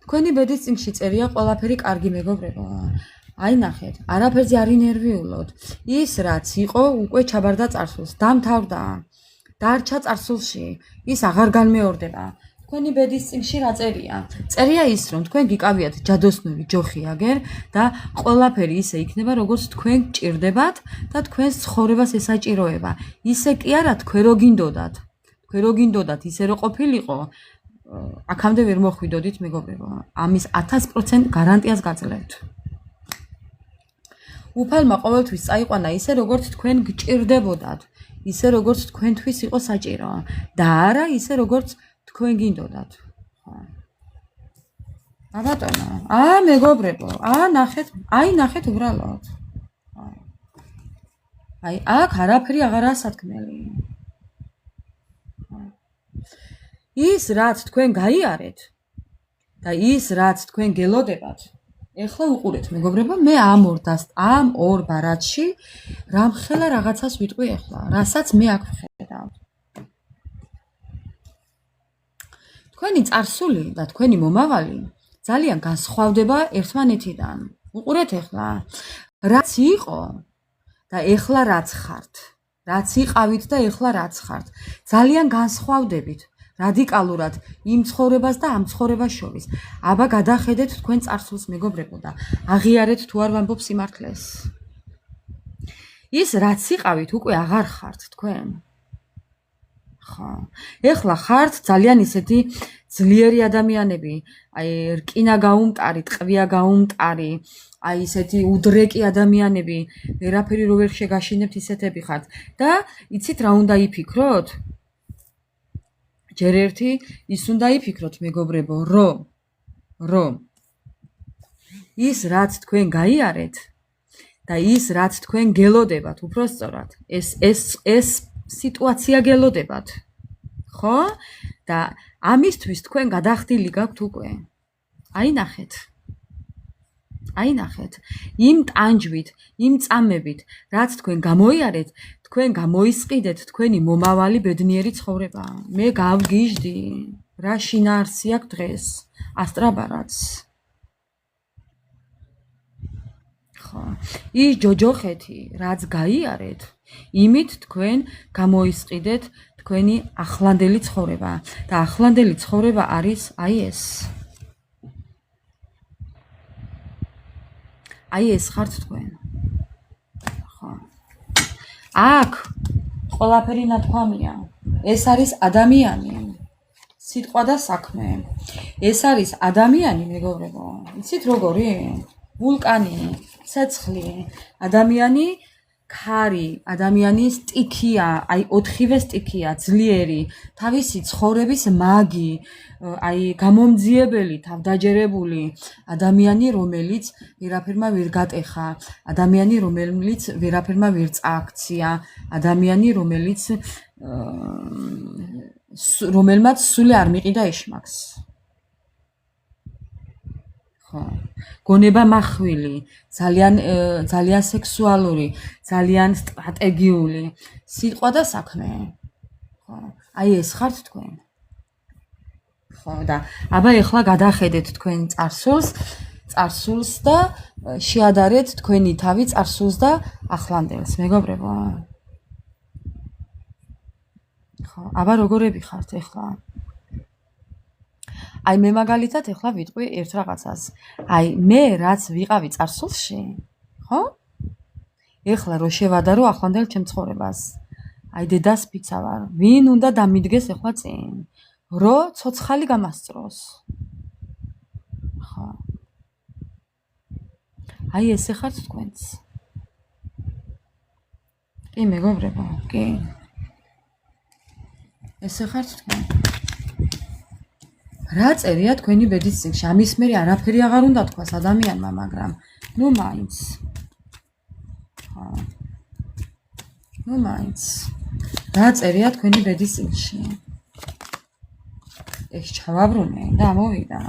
თქვენი ბედის წიგნში წერია ყველაფერი კარგი, მეგობრებო. აი ნახეთ, არაფერზე არ ინერვიულოთ. ის რაც იყო, უკვე ჩაბარდა წარსულს, დამთავრდა. დარჩა წარსულში, ის აღარ განმეორდება. თქვენი ბედის წიგნში რა წერია? წერია ის, რომ თქვენ გიკავიათ ჯადოსნური ჯოხი აგერ და ყველაფერი ისე იქნება, როგორც თქვენ გჭირდებათ და თქვენს ცხოვრებას ესაჭიროება. ისე კი არა, თქვენ რო გინდოდათ. თქვენ რო გინდოდათ ისე რო ყოფილიყო, აქამდე ვერ მოხვიდოდით, მეგობრებო. ამის 1000% გარანტიას გაძლევთ. უფალმა ყოველთვის წაიყვანა ისე, როგორც თქვენ გჭირდებოდათ, ისე როგორც თქვენთვის იყო საჭირო და არა ისე, როგორც თქვენ გინდოდათ. ბატონო, მეგობრებო, ნახეთ უბრალოდ. აი, აქ არაფერი აღარაა სათქმელი. ის რაც თქვენ გაიარეთ და ის რაც თქვენ გელოდებათ, ეხლა უყურეთ, მეგობრებო, მე ამ ორ ბარათში რამხელა რაღაცას ვიტყვი ეხლა, რასაც მე აქ ვხედავ. თქვენი წარსული და თქვენი მომავალი ძალიან განსხვავდება ერთმანეთიდან. უყურეთ ეხლა, რაც იყო და ეხლა რაც ხართ, რაც იყავით და ეხლა რაც ხართ, ძალიან განსხვავდებით. რადიკალურად იმ ცხოვრებას და ამ ცხოვრებას შორის. აბა გადახედეთ თქვენ წარსულს, მეგობრებო, და აღიარეთ თუ არ ვამბობ სიმართლეს. ის რაც იყავით, უკვე აღარ ხართ თქვენ. ხო. ეხლა ხართ ძალიან ისეთი ძლიერი ადამიანები, აი რკინა გაუმტარი, ტყვია გაუმტარი, აი ისეთი უდრეკი ადამიანები, ვერაფერი რო ვერ შეგაშინებთ, ისეთები ხართ და იცით რა უნდა იფიქროთ? ჯერ ერთი ის უნდა იფიქროთ, მეგობრებო, რომ ის რაც თქვენ გაიარეთ და ის რაც თქვენ გელოდებათ, უпроსწორად, ეს სიტუაცია გელოდებათ. ხო? და ამისთვის თქვენ გადახდილი გაქვთ უკვე. აი ნახეთ. იმ ტანჯვით, იმ წამებით, რაც თქვენ გამოიარეთ, თქვენ გამოისყიდეთ თქვენი მომავალი ბედნიერი ცხოვრება. მე გავგიჟდი, რა შინაარსი აქვს დღეს, ასტრაბარათს. ხო, ის ჯოჯოხეთი, რაც გაიარეთ, იმით თქვენ გამოისყიდეთ თქვენი ახლანდელი ცხოვრება და ახლანდელი ცხოვრება არის აი ეს. აი ეს ხართ თქვენ. ხო. აქ ყველაფერი ნათქვამია. ეს არის ადამიანი. სიტყვა და საქმე. ეს არის ადამიანი, მეგობრებო. იცით როგორი? ვულკანი, ცეცხლი, ადამიანი ქარი, ადამიანი სტიქია, აი 4-ვე სტიქია, ძლიერი, თავისი ცხოვრების მაგი, აი გამომძიებელი, თავდაჯერებული, ადამიანი, რომელიც ვერაფერმა ვერ გატეხა, ადამიანი, რომელიც ვერაფერმა ვერ წააქცია, ადამიანი, რომელმაც სული არ მიყიდა ეშმაკს. გონება მახვილი, ძალიან სექსუალური, ძალიან სტრატეგიული, სიტყვა და საქმე. ხო, აი ეს ხართ თქვენ. ხო, და აბა ეხლა გადახედეთ თქვენ წარსულს და შეადარეთ თქვენი თავი წარსულს და ახლანდელს, მეგობრებო. ხო, აბა როგორები ხართ ეხლა? აი მე მაგალითად ეხლა ვიტყვი ერთ რაღაცას. აი მე რაც ვიყავი წარსულში, ხო? ეხლა რო შევადარო ახლანდელ ჩემ ცხოვრებას. აი დედას ფიცა ვარ. ვინ უნდა დამიდგეს ეხლა წინ? რო ცოცხალი გამასწროს. ხო. აი ესე ხართ თქვენც. კი მეგობრებო, კი. ესე ხართ თქვენ. რა წერია თქვენი ბედის წიგნში? ამის მერე არაფერი აღარ უნდა თქვას ადამიანმა, მაგრამ ნუ მაინც. ხო. ნუ მაინც. რა წერია თქვენი ბედის წიგნში? ეს ჩავაბრუნე და მოვიდა.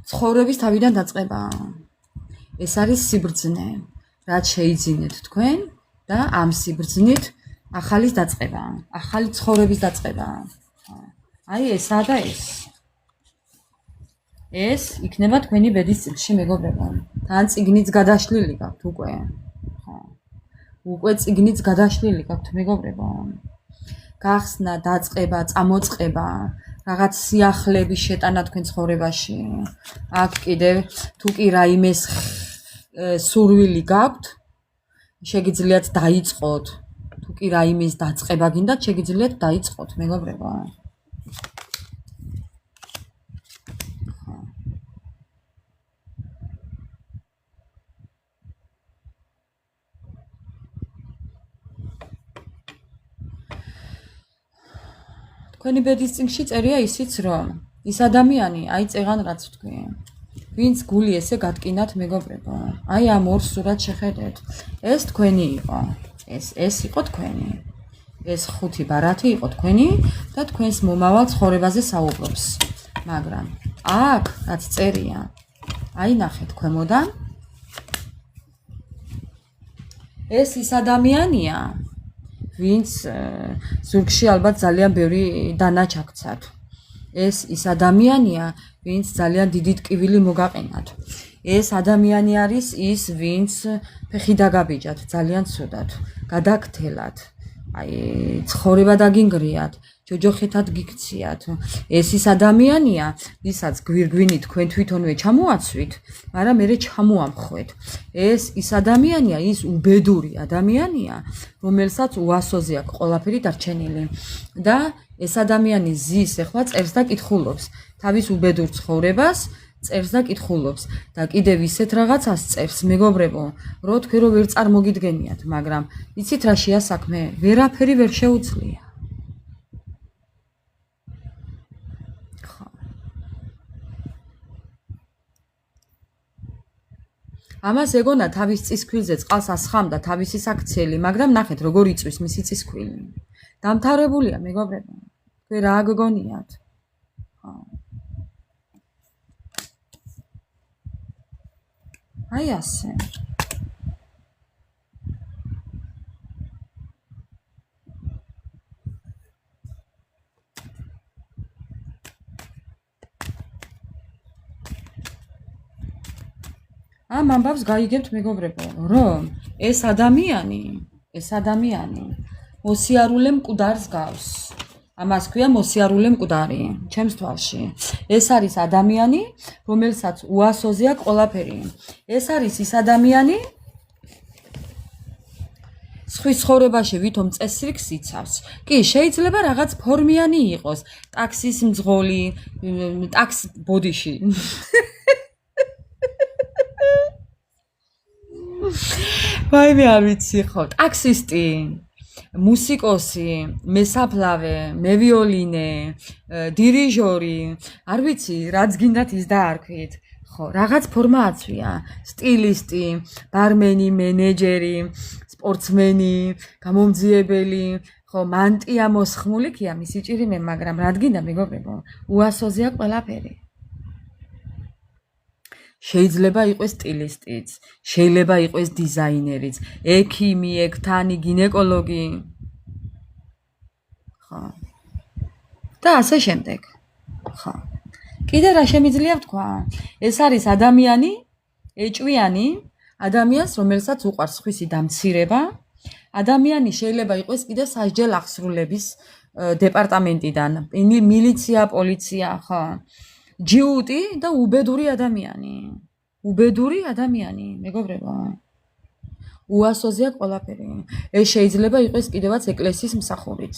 ცხოვრების თავიდან დაწყება. ეს არის სიბრძნე, რაც შეიძინეთ თქვენ და ამ სიბრძნით ახალის დაწყება, ახალი ცხოვრების დაწყება. აი ესა და ეს. ეს იქნება თქვენი ბედის წიგნში, მეგობრებო. თან წიგნიც გადაშლილი გაქვთ უკვე. ხო. უკვე წიგნიც გადაშლილი გაქვთ, მეგობრებო. გახსნა, დაწყება, წამოწყება, რაღაც სიახლეების შეტანა თქვენ ცხოვრებაში. აქ კიდევ თუ კი რაიმეს სურვილი გაქვთ, შეგიძლიათ დაიწყოთ. თუ კი რაიმეს დაწყება გინდათ, შეგიძლიათ დაიწყოთ, მეგობრებო. თქვენი ბედის წიგნში წერია ისიც, რომ ის ადამიანი, აი წეღან რაც ვთქვი, ვინც გული ესე გატკინათ, მეგობრებო. აი ამ ორ სურათს შეხედეთ. ეს თქვენი იყო. ეს იყო თქვენი. ეს 5 ბარათი იყო თქვენი და თქვენს მომავალ ცხოვრებაზე საუბრობს. მაგრამ აქ რაც წერია, აი ნახეთ ქვემოდან. ეს ის ადამიანია, ვინც ზურგში ალბათ ძალიან ბევრი დანა ჩაქცათ. ეს ის ადამიანია, ვინც ძალიან დიდი ტკივილი მოგაყენათ. ეს ადამიანი არის ის, ვინც ფეხი დაგაბიჯათ ძალიან ცუდად, გადაგთელათ. აი ცხოვრება დაგინგრიათ, ჯოჯოხეთად გიქციათ. ეს ის ადამიანია, ვისაც გვირგვინი თქვენ თვითონვე ჩამოაცვით, მაგრამ მერე ჩამოამხვეთ. ეს ის ადამიანია, ის უბედური ადამიანია, რომელსაც უასოზე აქვს ყველაფერი დარჩენილი. და ეს ადამიანი ზის ახლა წერს და კითხულობს თავის უბედურ ცხოვრებას, წერს და კითხულობს და კიდევ ისეთ რაღაცას წერს, მეგობრებო, რო თქვენ რო ვერ წარმოგიდგენიათ, მაგრამ იცით რა შეა საქმე? ვერაფერი ვერ შეუძლია. ხო. ამას ეგონა თავის წისქვილზე წყალს ასხამდა თავისი საქციელი, მაგრამ ნახეთ როგორ იწვის მისი წისქვილი. დამთავრებულია, მეგობრებო. თქვენ რა გგონიათ? ხო. აი ასე. ამ ამბავს გაიგებთ, მეგობრებო, რომ ეს ადამიანი მოსიარულე მკვდარს გავს. ამას ქვია მოსიარულე მკვდარი, ჩემს თვალში. ეს არის ადამიანი, რომელსაც უასოზე აქვს ყველაფერი. ეს არის ის ადამიანი, სხვის ცხოვრებაში ვითომ წესრიგს იცავს. კი, შეიძლება რაღაც ფორმიანი იყოს, ტაქსის მძღოლი, ტაქს ბოდიში. ვაიმე არ ვიცი ხო, ტაქსისტი, მუსიკოსი, მესაფლავე, მევიოლინე, დირიჟორი, არ ვიცი, რაც გინდათ ის დაარქვით. ხო, რაღაც ფორმა აცვია, სტილისტი, ბარმენი, მენეჯერი, სპორტსმენი, გამომძიებელი, ხო, მანტია მოსხმული ქია მისი ჭირიმე, მაგრამ რადგინდა მეგობრებო, უასოზე აქვს ყველაფერი. შეიძლება იყოს სტილისტიც, შეიძლება იყოს დიზაინერიც, ექიმი, ექთანი, გინეკოლოგი. ხო. და ასე შემდეგ. ხო. კიდე რა შემიძლია ვთქვა? ეს არის ადამიანი, ეჭვიანი, ადამიანს, რომელსაც უყვარს სხვისი დამცირება. ადამიანი შეიძლება იყოს კიდე სასჯელ აღსრულების დეპარტამენტიდან, მილიცია, პოლიცია, ხო. ჯიუტი და უბედური ადამიანი. უბედური ადამიანი, მეგობრებო. უასოზე აქვს ყველაფერი. ეს შეიძლება იყოს კიდევაც ეკლესიის მსახურიც.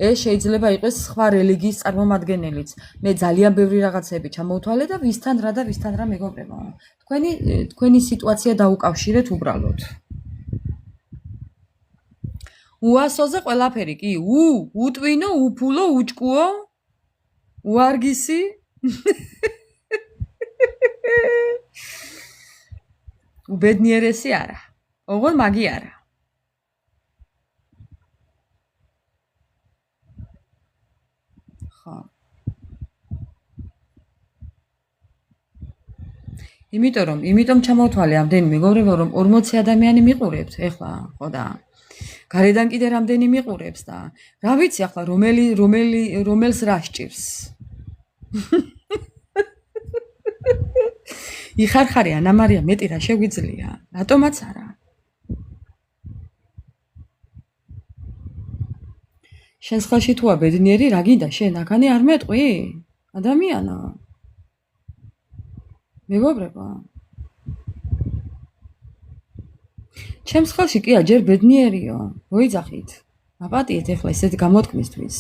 ეს შეიძლება იყოს სხვა რელიგიის წარმომადგენელიც. მე ძალიან ბევრი რაღაცები ჩამოვთვალე და ვისთან რა მეგობრებო. თქვენი სიტუაცია დაუკავშირეთ უბრალოდ. უასოზე ყველაფერი, კი, უტვინო, უფულო, უჭკუო, უარგისი. უბედნიერესი არა. ოღონ მაგი არა. ხო. იმიტომ ჩამოვთვალე ამდენი მეგობრებო, რომ 40 ადამიანი მიყურებთ ეხლა, ხო და გარედან კიდე რამდენი მიყურებს და რა ვიცი ახლა რომელს რა სჭირს. იხარხარი ანა მარია მეტი რა შეგვიძლია, რატომაც არა. შენს ხელში თუა ბედნიერი რა გინდა შენ აქანი არ მეტყვი? ადამიანო. მეგობრებო. ჩემს ხელში კი ჯერ ბედნიერიო, მოიძახით. აპატიეთ ეხლა ესეთ გამოთქმისთვის.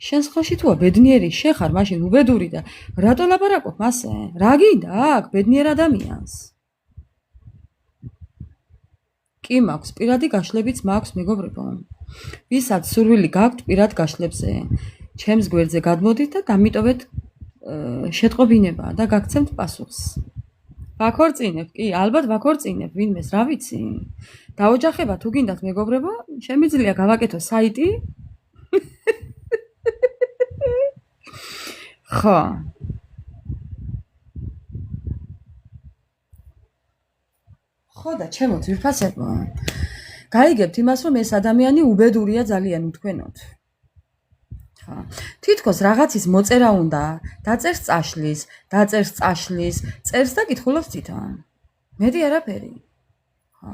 შენს ხელში თუა ბედნიერი, შეხარ მაშინ უბედური და რატო ლაპარაკობ მასე? რა გინდა აქ ბედნიერ ადამიანს? კი მაქვს, პირადი გაშლებიც მაქვს მეგობრებო. ვისაც სურვილი გაქვთ პირად გაშლებზე, ჩემს გვერდზე გადმოდით და დამიტოვეთ შეტყობინება და გაგცემთ პასუხს. ვაქორწინებ, კი, ალბათ ვაქორწინებ, ვინმეს რა ვიცი. დაოჯახება თუ გინდათ მეგობრებო, შემიძლია გავაკეთო საიტი. ხო. ხო და ჩემო ძვირფასებო. გაიგებთ იმას, რომ ეს ადამიანი უბედურია ძალიან უთქვენოთ. ხო. თითქოს რაღაცის მოწერა უნდა, დაწერს წაშლის, წერს და კითხულობს თვითონ. მეტი არაფერი. ხო.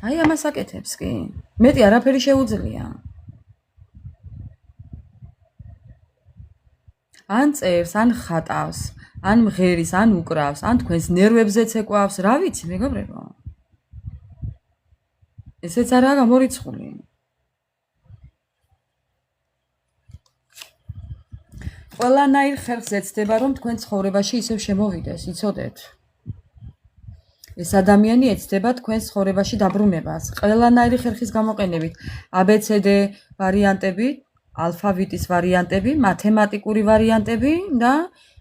აი ამას აკეთებს კი. მეტი არაფერი შეუძლია. ან წერს, ან ხატავს, ან მღერის, ან უკრავს, ან თქვენს ნერვებზეც ეკვავს, რა ვიცი, მეგობრებო. ესეც არაა გამორიცხული. ყველანაირ ხერხს ეცდება, რომ თქვენ ცხოვრებაში ისევ შემოვიდეს, იცოდეთ. ეს ადამიანი ეცდება თქვენ ცხოვრებაში დაბრუნებას, ყველანაირი ხერხის გამოყენებით, ABCD ვარიანტები, ალფავიტის ვარიანტები, მათემატიკური ვარიანტები და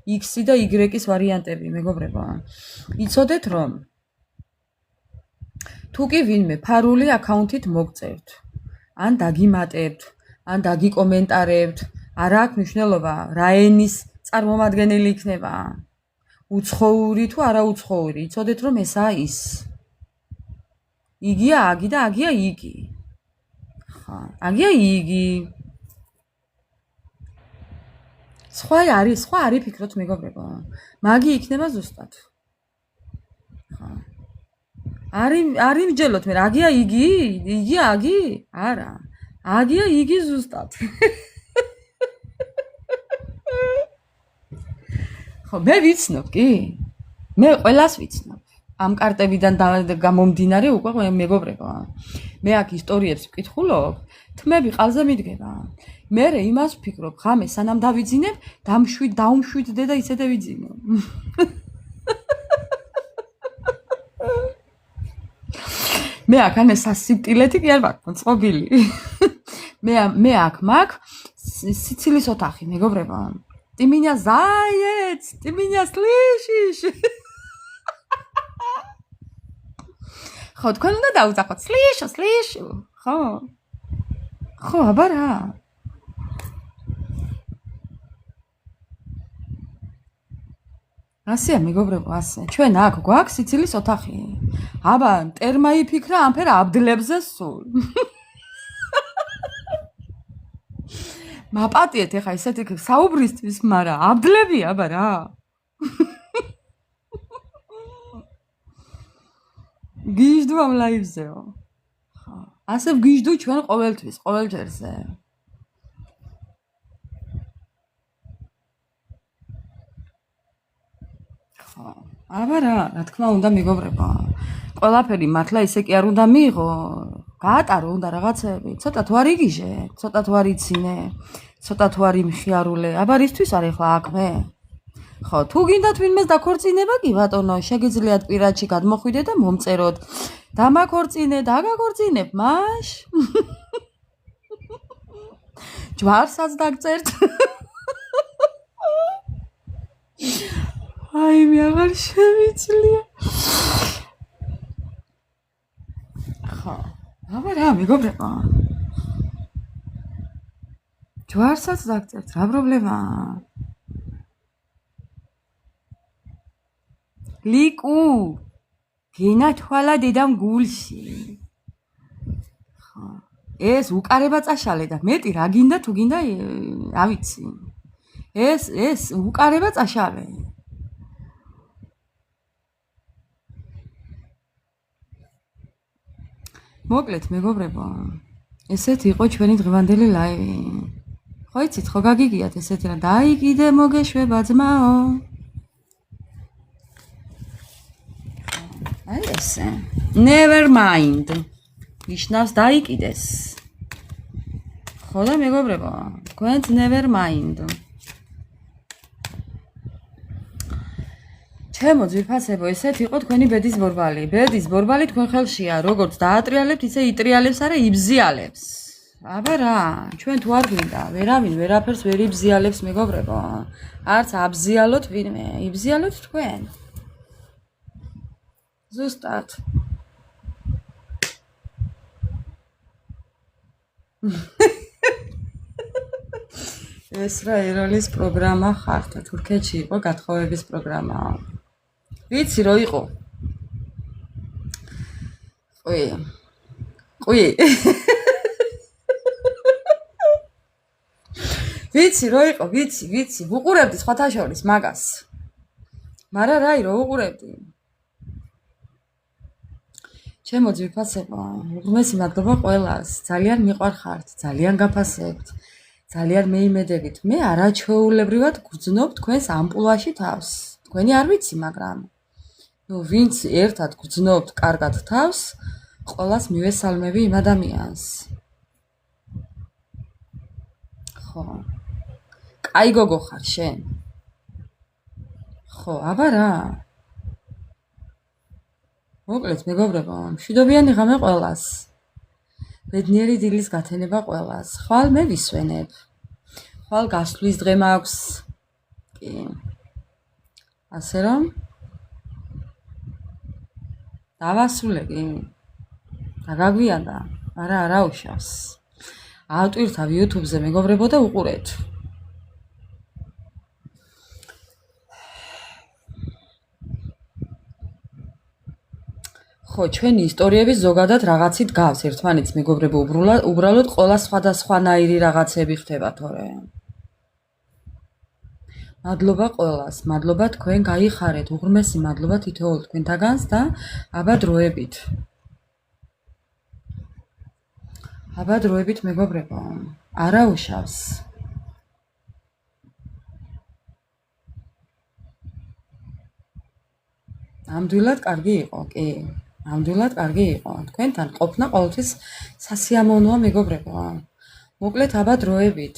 X-ი და Y-ის ვარიანტები, მეგობრებო. იცოდეთ, რომ თუ კი ვინმე ფარული აკაუნთით მოგწერთ, ან დაგიმატებთ, ან დაგიკომენტარებთ, არა აქვს მნიშვნელობა, რა ენის წარმომადგენელი იქნება. უცხოური თუ არა უცხოური, იცოდეთ, რომ ესაა ის. იგია აგი და აგია იგი. ხო, აგია იგი. სხვა არის ფიქრობთ მეგობრებო. მაგი იქნება ზუსტად. ხო. არ იმჯელოთ მე, აგია იგი? იგია აგი? არა. აგია იგი ზუსტად. ხო, მე ვიცნობ კი? მე ყველას ვიცნობ. ამ კარტებიდან გამომდინარე უკვე მეგობრებო. მე აქ ისტორიებს ვკითხულობ, თმები ყალზე მიდგება. მე იმას ვფიქრობ, ღამე სანამ დავიძინებ, დაუმშვიდდე და ისედე ვიძინო. მე აქ ანე სასიკვდილეთი კი არ მაქვს მოწყობილი. მე აქ მაქვს სიცილის ოთახი, მეგობრებო. Ты меня заяц, ты меня слышишь? ხო, თქვენ უნდა დაუძახოთ, слышу, ხო. ხო, აბა რა. ასეა მეგობრებო, ასე. ჩვენ აქ გვაქვს სიცილის ოთახი. აბა, ტერმა იფიქრა ამ ფერ აბდლებზე სულ. მაპატიეთ ეხა ისეთი საუბრისთვის, მაგრამ აბდლები აბა რა. გიჟდო ამ ლაივზეო. ხო. ასე ვგიჟდო ჩვენ ყოველთვის, ყოველჯერზე. ხო. აბა რა თქმა უნდა მეგობრებო. ყველაფერი მართლა ისე კი არ უნდა მიიღო. გაატარო უნდა რაღაცები. ცოტა თუ არ იგიჟე, ცოტა თუ არ იცინე, ცოტა თუ არ იმხიარულე. აბა რისთვის არ ეხლა აქ მე? ხო, თუ გინდათ ვინმეს დაქორწინება კი ბატონო, შეგიძლიათ პირადში გადმოხვიდე და მომწეროთ. დამაქორწინე, დაგაქორწინებ, მაშ. ჯვარსაც დაგწერთ. აი, მე აღარ შემიძლია. ხო. აბა რა მეგობრებო. ჯვარსაც დაგწერთ, რა პრობლემაა? ლიკუ გენათვალა დედამ გულში. ხო. ეს უკარება წაშალე და მეტი რა გინდა თუ გინდა რა ვიცი. ეს უკარება წაშალე. მოკლედ მეგობრებო, ესეთი იყო ჩვენი დღევანდელი ლაივი. ხო იცით, ხო გაგიგიათ ესეთი რა დაიგიდე მოგეშვება ძმაო. აი ესე. Never mind. ნიშნავს დაიკიდეს. ხო და მეგობრებო, თქვენც never mind. ჩემო ძვირფასებო, ესეთ იყო თქვენი ბედის ბორბალი. ბედის ბორბალი თქვენ ხელშია, როგორც დაატრიალებთ, ისე იტრიალებს, არა იბზიალებს. აბა რა, ჩვენ თუ არ გვინდა, ვერავინ ვერაფერს ვერ იბზიალებს მეგობრებო. არც აბზიალოთ ვინმე, იბზიალოთ თქვენ. ზუსტად. ეს რა ეროლის პროგრამა ხართ, თურქეთში იყო გათხოვების პროგრამა. ვიცი რო იყო. ყუი. ვიცი რო იყო, ვიცი. ვუყურებდი სხვათა შორის მაგას. მარა რაი რო უყურებდი. ჩემო ძვირფასებო, უღმესი მადლობა ყველას. ძალიან მიყვარხართ, ძალიან გაფასებთ. ძალიან მეიმედებით. მე არაჩვეულებრივად გძნობ თქვენს ამპულაში თავს. თქვენი არ ვიცი, მაგრამ ვინც ერთად გძნობთ კარგად თავს, ყველას მივესალმები იმ ადამიანს. ხო. კაი გოგო ხარ შენ. ხო, აბა რა. მოკლედ მეგობრებო, მშვიდობიანი ღამე ყველას. ბედნიერი დილის გათენება ყველას. ხვალ მე ვისვენებ. ხვალ გასვლის დღე მაქვს. კი. ასე რომ დავასრულე კი. დაგაგვიანდა. არა უშავს. ავტვირთავ YouTube-ზე მეგობრებო და უყურეთ. ხო, ჩვენი ისტორიების ზოგადად რაღაცით გავს ერთმანეთს მეგობრებო, უბრალოდ ყველა სხვადასხვანაირი რაღაცები ხდება თორე. მადლობა ყველას, მადლობა თქვენ გაიხარეთ, უღრმესი მადლობა თითოეულ თქვენთაგანს და აბა დროებით. აბა დროებით მეგობრებო, არა უშავს. ნამდვილად კარგი იყო, კი. ნამდვილად კარგი იყო. თქვენთან ყოფნა ყოველთვის სასიამოვნოა მეგობრებო. მოკლედ აბა დროებით.